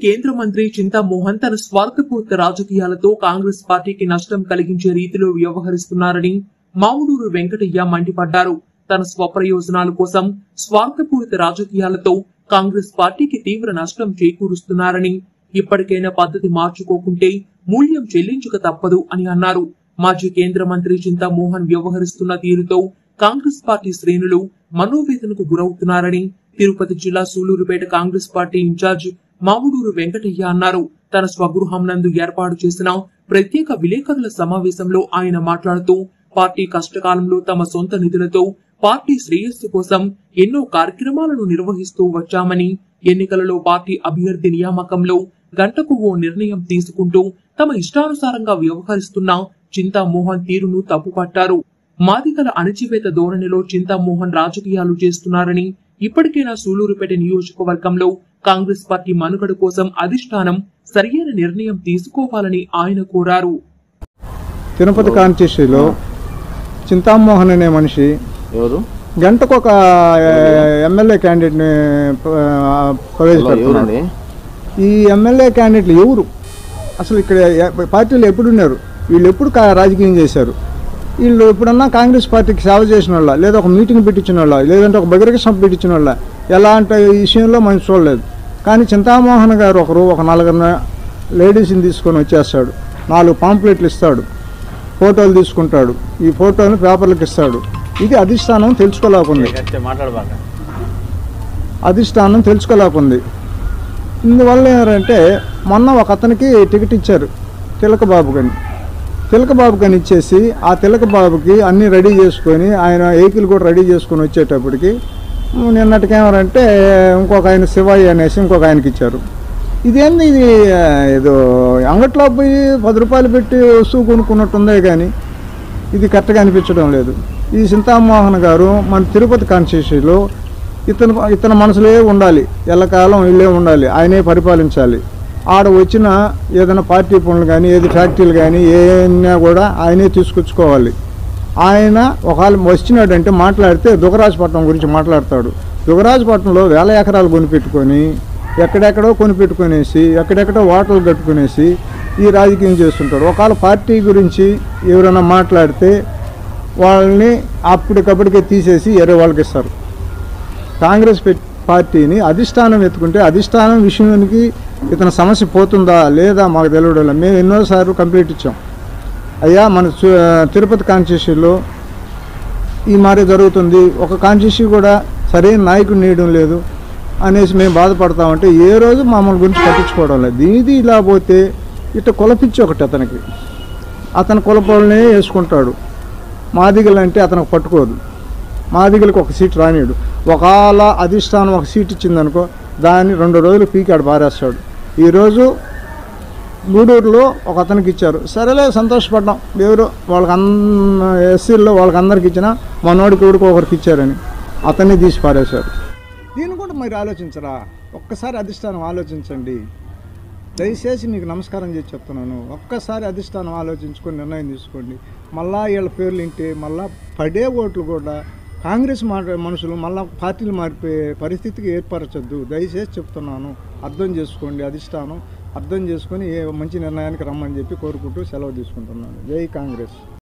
కేంద్ర మంత్రి చింతామోహన్ తన స్వార్థపూరిత రాజకీయాలతో కాంగ్రెస్ పార్టీకి నష్టం కలిగించే రీతిలో వ్యవహరిస్తున్నారని మావుడూరు వెంకటయ్య మండిపడ్డారు. తన స్వప్రయోజనాల కోసం స్వార్థపూరిత రాజకీయాలతో కాంగ్రెస్ పార్టీకి తీవ్ర నష్టం చేకూరుస్తున్నారని, ఇప్పటికైనా పద్ధతి మార్చుకోకుంటే మూల్యం చెల్లించక తప్పదు అని అన్నారు. మాజీ కేంద్ర మంత్రి చింతామోహన్ వ్యవహరిస్తున్న తీరుతో కాంగ్రెస్ పార్టీ శ్రేణులు మనోవేదనకు గురవుతున్నారని తిరుపతి జిల్లా సూలూరుపేట కాంగ్రెస్ పార్టీ ఇన్ఛార్జ్ మావుడూరు వెంకటయ్య అన్నారు. తన స్వగృహం నందు ఏర్పాటు చేసిన ప్రత్యేక విలేకరుల సమావేశంలో ఆయన మాట్లాడుతూ, పార్టీ కష్టకాలంలో తమ సొంత నిధులతో పార్టీ శ్రేయస్సు కోసం ఎన్నో కార్యక్రమాలను నిర్వహిస్తూ వచ్చామని, ఎన్నికలలో పార్టీ అభ్యర్థి నియామకంలో గంటకు ఓ నిర్ణయం తీసుకుంటూ తమ ఇష్టానుసారంగా వ్యవహరిస్తున్న చింతామోహన్ తీరును తప్పుపట్టారు. మాదిగల అణచివేత ధోరణిలో చింతామోహన్ రాజకీయాలు చేస్తున్నారని, ఇప్పటికైనా సూలూరుపేట నియోజకవర్గంలో కాంగ్రెస్ పార్టీ మనుగడ కోసం అధిష్టానం సరియైన నిర్ణయం తీసుకోవాలని ఆయన కోరారు. తిరుపతి కాన్స్టిట్యూన్సీలో చింతామోహన్ అనే మనిషి గంటకు ఒక ఎమ్మెల్యే క్యాండిడేట్ ని ప్రవేశపెడుతున్నారు. ఈ ఎమ్మెల్యే క్యాండిడేట్లు ఎవరు? అసలు ఇక్కడ పార్టీలు ఎప్పుడున్నారు? వీళ్ళు ఎప్పుడు రాజకీయం చేశారు? వీళ్ళు ఎప్పుడన్నా కాంగ్రెస్ పార్టీకి సేవ చేసిన వాళ్ళ, లేదా ఒక మీటింగ్ పెట్టించిన వాళ్ళ, లేదంటే ఒక బహిరంగ సభ పెట్టించిన వాళ్ళ, ఎలాంటి విషయంలో మనం చూడలేదు. కానీ చింతామోహన్ గారు ఒక నలుగురు లేడీస్ని తీసుకొని వచ్చేస్తాడు, 4 పాంప్లెట్లు ఇస్తాడు, ఫోటోలు తీసుకుంటాడు, ఈ ఫోటోలు పేపర్లకు ఇస్తాడు. ఇది అధిష్టానం తెలుసుకోలేకుంది. ఇందువల్ల ఏంటంటే మొన్న ఒక అతనికి టికెట్ ఇచ్చారు, తిలకబాబు గని ఇచ్చేసి ఆ తిలకబాబుకి అన్నీ రెడీ చేసుకొని ఆయన వెహికల్ కూడా రెడీ చేసుకొని వచ్చేటప్పటికి నిన్నటికేమరంటే ఇంకొక ఆయన శివాయి అనేసి ఇంకొక ఆయనకి ఇచ్చారు. ఇదేంది ఇది? ఏదో అంగట్లో పోయి 10 రూపాయలు పెట్టి వస్తువు కొనుక్కున్నట్టుందే కానీ ఇది కరెక్ట్గా అనిపించడం లేదు. ఈ చింతామోహన్ గారు మన తిరుపతి కాన్స్టిట్యూన్సీలో ఇతని మనసులే ఉండాలి, ఎల్లకాలం ఇల్లే ఉండాలి, ఆయనే పరిపాలించాలి. ఆడ వచ్చిన ఏదైనా పార్టీ పనులు కానీ ఏది ఫ్యాక్టరీలు కానీ ఏమైనా కూడా ఆయనే తీసుకొచ్చుకోవాలి. ఆయన ఒకవేళ వచ్చినాడంటే మాట్లాడితే దుగరాజపట్నం గురించి మాట్లాడతాడు. దుగరాజపట్నంలో 1000 ఎకరాలు కొనిపెట్టుకొని ఎక్కడెక్కడో కొనిపెట్టుకునేసి ఎక్కడెక్కడో వాటలు కట్టుకునేసి ఈ రాజకీయం చేస్తుంటాడు. ఒకవేళ పార్టీ గురించి ఎవరైనా మాట్లాడితే వాళ్ళని అప్పటికప్పటికే తీసేసి వేరే వాళ్ళకి ఇస్తారు. కాంగ్రెస్ పార్టీని అధిష్టానం ఎత్తుకుంటే అధిష్టానం విషయానికి ఇతని సమస్య పోతుందా లేదా మాకు తెలియడం. మేము ఎన్నోసార్లు కంప్లీట్ ఇచ్చాం. అయ్యా మన తిరుపతి కాన్స్టిట్యూన్సీలో ఈ మారే జరుగుతుంది, ఒక కాన్స్టిట్యూన్సీ కూడా సరైన నాయకుడు నేయడం లేదు అనేసి మేము బాధపడతామంటే ఏ రోజు మమ్మల్ని గురించి పట్టించుకోవడం లేదు. ఇది ఇలా పోతే ఇట్లా కులపిచ్చి ఒకటి అతని కులపోలనే వేసుకుంటాడు. మాదిగలు అంటే అతనికి పట్టుకోదు, మాదిగలకు ఒక సీట్ రానియడు. ఒకవేళ అధిష్టానం ఒక సీట్ ఇచ్చిందనుకో దాన్ని 2 రోజులు పీకి ఆడ పారేస్తాడు. ఈరోజు గూడూరులో ఒక అతనికి ఇచ్చారు, సరేలే సంతోషపడ్డాం, ఎవరు వాళ్ళకి ఎస్సీల్లో వాళ్ళకి అందరికి ఇచ్చినా మనోడికి ఒకరికి ఇచ్చారని అతన్ని తీసి పారేశారు. దీన్ని కూడా మీరు ఆలోచించరా? ఒక్కసారి అధిష్టానం ఆలోచించండి దయచేసి, మీకు నమస్కారం చేసి చెప్తున్నాను. ఒక్కసారి అధిష్టానం ఆలోచించుకొని నిర్ణయం తీసుకోండి. మళ్ళా వీళ్ళ పేర్లు వింటే మళ్ళా పడే ఓట్లు కూడా కాంగ్రెస్ మనుషులు మళ్ళా పార్టీలు మారిపోయే పరిస్థితికి ఏర్పరచొద్దు. దయచేసి చెప్తున్నాను, అర్థం చేసుకోండి. అధిష్టానం అర్థం చేసుకొని మంచి నిర్ణయానికి రమ్మని చెప్పి కోరుకుంటూ సెలవు తీసుకుంటున్నాను. జై కాంగ్రెస్.